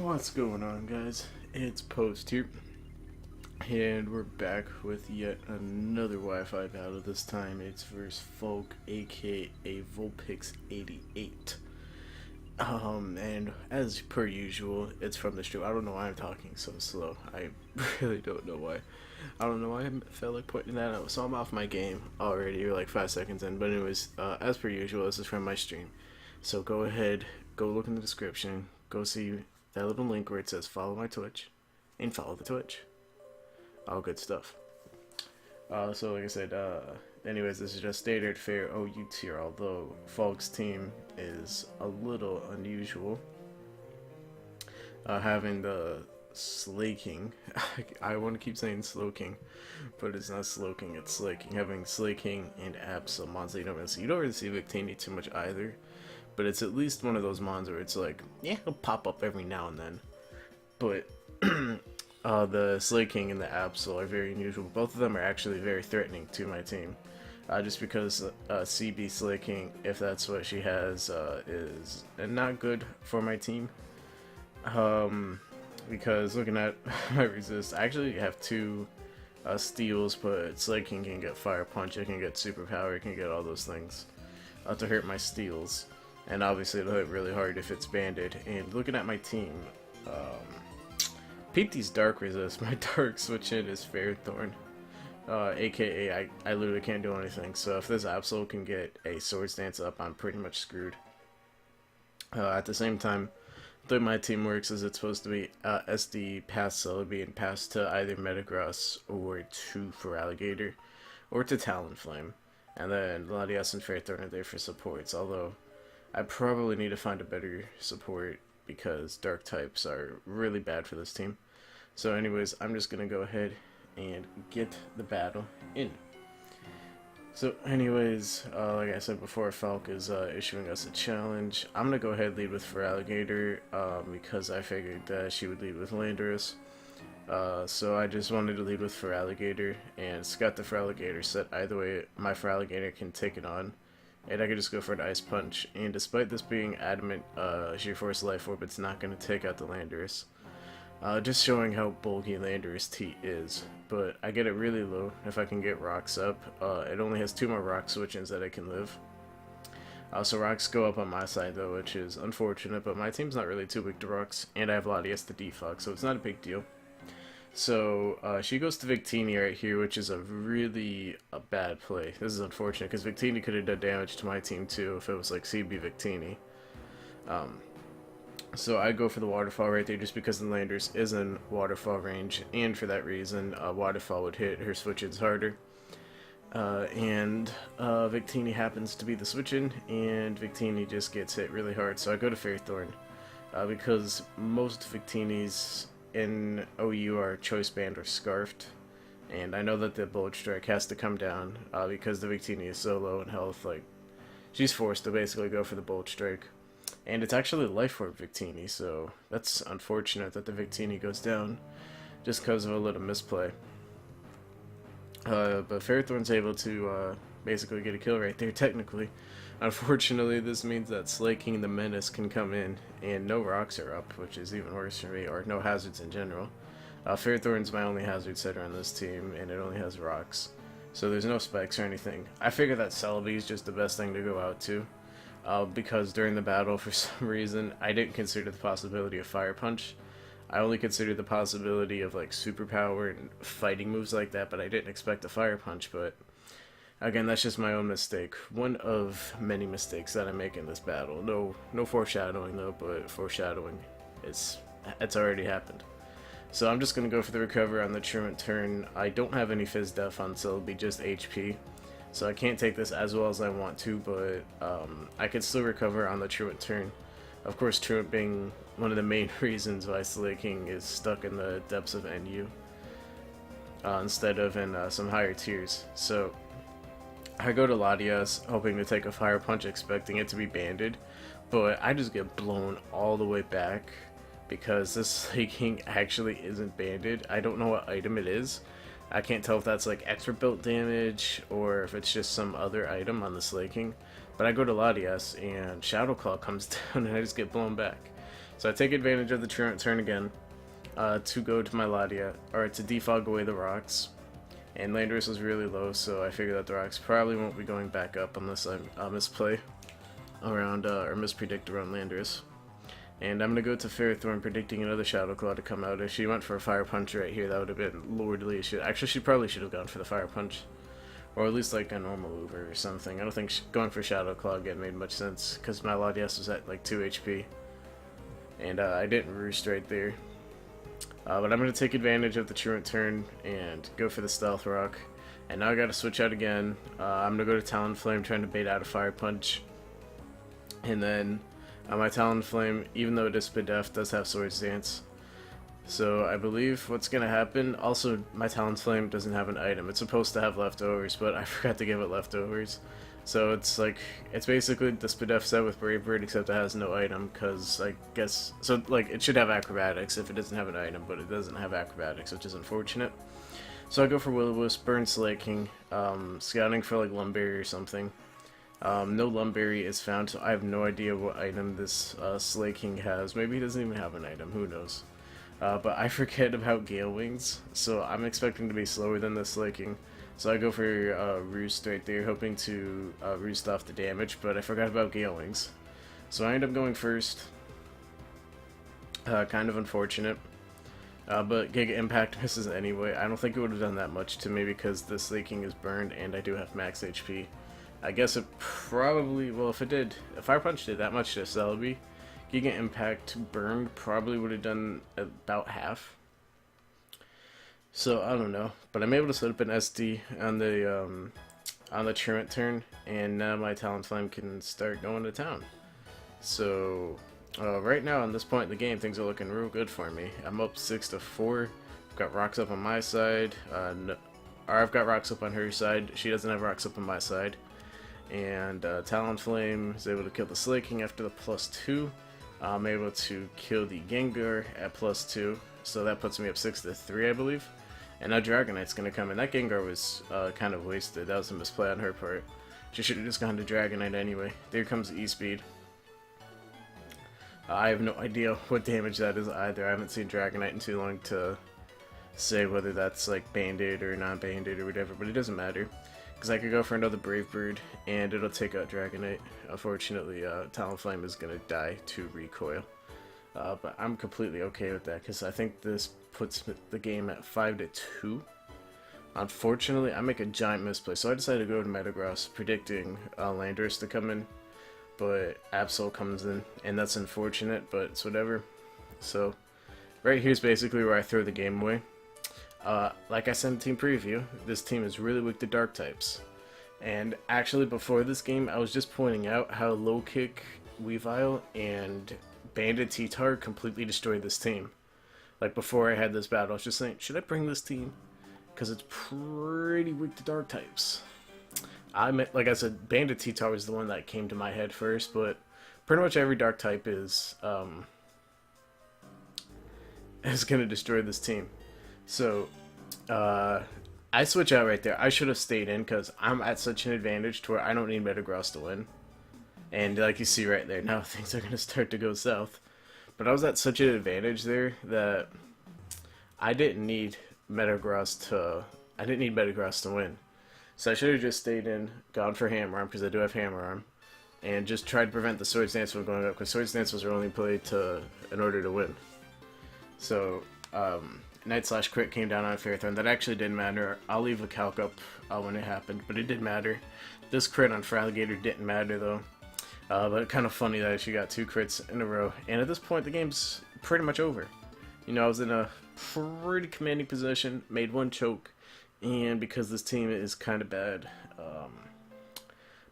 What's going on, guys? It's Post here, and we're back with yet another Wi-Fi battle. This time it's versus Folk, aka Vulpix88. And as per usual, it's from the stream. I don't know why I'm talking so slow. I really don't know why. I don't know why I felt like pointing that out. So I'm off my game already, or like 5 seconds in. But anyways, as per usual, this is from my stream. So go ahead, go look in the description, go see that little link where it says follow my Twitch, and follow the Twitch. All good stuff. So like I said, anyways, this is just standard fair OU tier, although Falk's team is a little unusual. Having the Slaking, I want to keep saying Slowking, but it's not Slowking, it's Slaking. Having Slaking and Absol, mons that you don't really see. You don't really see Victini too much either. But it's at least one of those mons where it's like, yeah, it'll pop up every now and then. But the Slaking and the Absol are very unusual. Both of them are actually very threatening to my team. Just because CB Slaking, if that's what she has, is not good for my team. Because looking at my resist, I actually have two steals, but Slaking can get Fire Punch, it can get Superpower, it can get all those things to hurt my steals. And obviously it'll hit really hard if it's banded. And looking at my team, peep these dark resists. My dark switch in is Fairthorn, aka I literally can't do anything. So if this Absol can get a Swords Dance up, I'm pretty much screwed. At the same time, the way my team works is it's supposed to be SD past Celebi and pass to either Metagross or to Feraligatr or to Talonflame. And then Latias and Fairthorn are there for supports, although I probably need to find a better support because dark types are really bad for this team. So anyways, I'm just going to go ahead and get the battle in. So anyways, like I said before, Falk is issuing us a challenge. I'm going to go ahead and lead with Feraligatr because I figured that she would lead with Landorus. So I just wanted to lead with Feraligatr, and it's got the Feraligatr set. Either way, my Feraligatr can take it on. And I could just go for an Ice Punch, and despite this being Adamant Sheer Force Life Orb, it's not going to take out the Landorus. Just showing how bulky Landorus T is. But I get it really low if I can get Rocks up. It only has 2 more Rock switch-ins that I can live. So Rocks go up on my side though, which is unfortunate, but my team's not really too weak to Rocks, and I have Latias to defog, so it's not a big deal. So she goes to Victini right here, which is a really bad play. This is unfortunate because Victini could have done damage to my team too if it was like CB Victini. So I go for the Waterfall right there just because the Landers is in Waterfall range, and for that reason Waterfall would hit her switch-ins harder. And Victini happens to be the switch-in, and Victini just gets hit really hard. So I go to Fairthorn because most Victinis in OU are Choice Band or Scarfed, and I know that the Bullet Strike has to come down because the Victini is so low in health. Like, she's forced to basically go for the Bullet Strike, and it's actually Life Orb Victini, so that's unfortunate that the Victini goes down just because of a little misplay. But Fairthorn's able to basically get a kill right there technically. Unfortunately, this means that Slaking the Menace can come in, and no rocks are up, which is even worse for me, or no hazards in general. Fairthorn's my only hazard setter on this team, and it only has rocks. So there's no spikes or anything. I figure that Celebi is just the best thing to go out to, because during the battle, for some reason, I didn't consider the possibility of Fire Punch. I only considered the possibility of like Superpower and fighting moves like that, but I didn't expect a Fire Punch, but again, that's just my own mistake. One of many mistakes that I make in this battle. No foreshadowing though, but foreshadowing it's already happened. So I'm just gonna go for the recover on the Truant turn. I don't have any Fizz Def on Celebi, just HP. So I can't take this as well as I want to, but I can still recover on the Truant turn. Of course, Truant being one of the main reasons why Slaking is stuck in the depths of NU instead of in some higher tiers. So I go to Latias, hoping to take a Fire Punch, expecting it to be banded, but I just get blown all the way back because this Slaking actually isn't banded. I don't know what item it is. I can't tell if that's like extra built damage or if it's just some other item on the Slaking. But I go to Latias and Shadow Claw comes down and I just get blown back. So I take advantage of the truant turn again to go to my Ladia, or to defog away the rocks. And Landorus was really low, so I figured that the rocks probably won't be going back up unless I misplay around, or mispredict around Landorus. And I'm going to go to Fairthorn, predicting another Shadow Claw to come out. If she went for a Fire Punch right here, that would have been lordly. Actually, she probably should have gone for the Fire Punch. Or at least like a normal Uber or something. I don't think going for Shadow Claw again made much sense, because my Latias was at like 2 HP. And I didn't roost right there. But I'm going to take advantage of the Truant turn and go for the Stealth Rock. And now I got to switch out again. I'm going to go to Talonflame, trying to bait out a Fire Punch. And then my Talonflame, even though it is Spadef, does have Swords Dance. So I believe what's going to happen, also my Talonflame doesn't have an item. It's supposed to have leftovers, but I forgot to give it leftovers. So it's like, it's basically the Spadef set with Brave Bird, except it has no item, because I guess, so like it should have Acrobatics if it doesn't have an item, but it doesn't have Acrobatics, which is unfortunate. So I go for Will-O-Wisp, Burn Slaking, scouting for like Lumberry or something. No Lumberry is found, so I have no idea what item this Slaking has. Maybe he doesn't even have an item, who knows. But I forget about Gale Wings, so I'm expecting to be slower than the Slaking. So I go for Roost right there, hoping to roost off the damage, but I forgot about Gale Wings. So I end up going first. Kind of unfortunate. But Giga Impact misses anyway. I don't think it would have done that much to me because the Slaking is burned and I do have max HP. I guess it probably, well, if Fire Punch did that much to Celebi, Giga Impact burned probably would have done about half. So I don't know, but I'm able to set up an SD on the Truant turn, and now my Talonflame can start going to town. So right now, on this point in the game, things are looking real good for me. I'm up 6-4. I've got rocks up on my side, or I've got rocks up on her side. She doesn't have rocks up on my side. And Talonflame is able to kill the Slaking after the +2. I'm able to kill the Gengar at +2, so that puts me up 6-3, I believe. And now Dragonite's going to come in. That Gengar was kind of wasted. That was a misplay on her part. She should have just gone to Dragonite anyway. There comes E-Speed. I have no idea what damage that is either. I haven't seen Dragonite in too long to say whether that's like Band-Aid or non-Band-Aid or whatever, but it doesn't matter. Because I could go for another Brave Bird, and it'll take out Dragonite. Unfortunately, Talonflame is going to die to Recoil. But I'm completely okay with that, because I think this puts the game at 5-2. Unfortunately, I make a giant misplay, so I decided to go to Metagross, predicting Landorus to come in. But Absol comes in, and that's unfortunate, but it's whatever. So, right here's basically where I throw the game away. Like I said in team preview, this team is really weak to dark types. And actually before this game, I was just pointing out how Low Kick, Weavile, and Bandit T-Tar completely destroyed this team. Like before I had this battle, I was just saying, should I bring this team? Because it's pretty weak to dark types. Like I said, Bandit T-Tar was the one that came to my head first, but pretty much every dark type is gonna destroy this team. So, I switch out right there. I should have stayed in because I'm at such an advantage to where I don't need Metagross to win. And like you see right there, now things are going to start to go south. But I was at such an advantage there that I didn't need Metagross to win. So I should have just stayed in, gone for Hammer Arm because I do have Hammer Arm, and just tried to prevent the Swords Dance from going up because Swords Dance was only played in order to win. So, Night/Crit came down on Fairthorn. That actually didn't matter. I'll leave a calc up when it happened, but it did matter. This crit on Fraligator didn't matter though. But kind of funny that she got 2 crits in a row. And at this point, the game's pretty much over. You know, I was in a pretty commanding position, made 1 choke, and because this team is kind of bad, I'm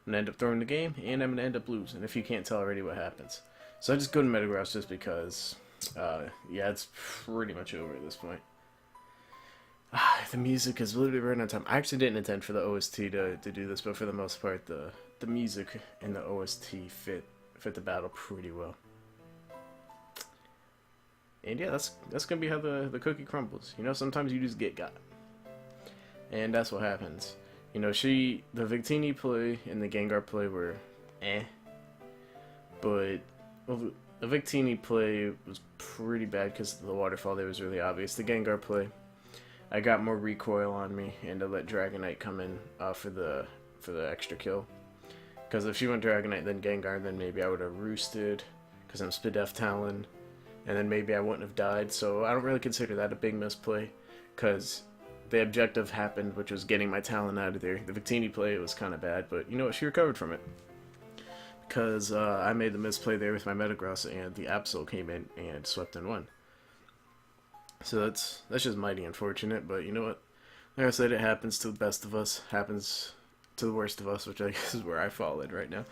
gonna end up throwing the game, and I'm gonna end up losing. If you can't tell already what happens, so I just go to Metagross just because. Yeah, it's pretty much over at this point. The music is literally right on time. I actually didn't intend for the OST to do this, but for the most part, the music and the OST fit the battle pretty well. And yeah, that's gonna be how the cookie crumbles. You know, sometimes you just get got, and that's what happens. You know, the Victini play and the Gengar play were but The Victini play was pretty bad because the waterfall there was really obvious. The Gengar play, I got more recoil on me, and I let Dragonite come in for the extra kill. Because if she went Dragonite, then Gengar, then maybe I would have roosted, because I'm Spadef Talon, and then maybe I wouldn't have died. So I don't really consider that a big misplay, because the objective happened, which was getting my Talon out of there. The Victini play was kind of bad, but you know what? She recovered from it. Because I made the misplay there with my Metagross, and the Absol came in and swept and won. So that's just mighty unfortunate, but you know what? Like I said, it happens to the best of us, happens to the worst of us, which I guess is where I fall in right now.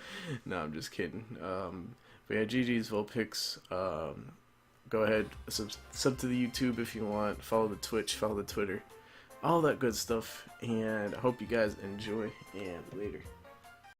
No, I'm just kidding. But yeah, GG's Vulpix. Go ahead, sub to the YouTube if you want, follow the Twitch, follow the Twitter, all that good stuff, and I hope you guys enjoy, and later.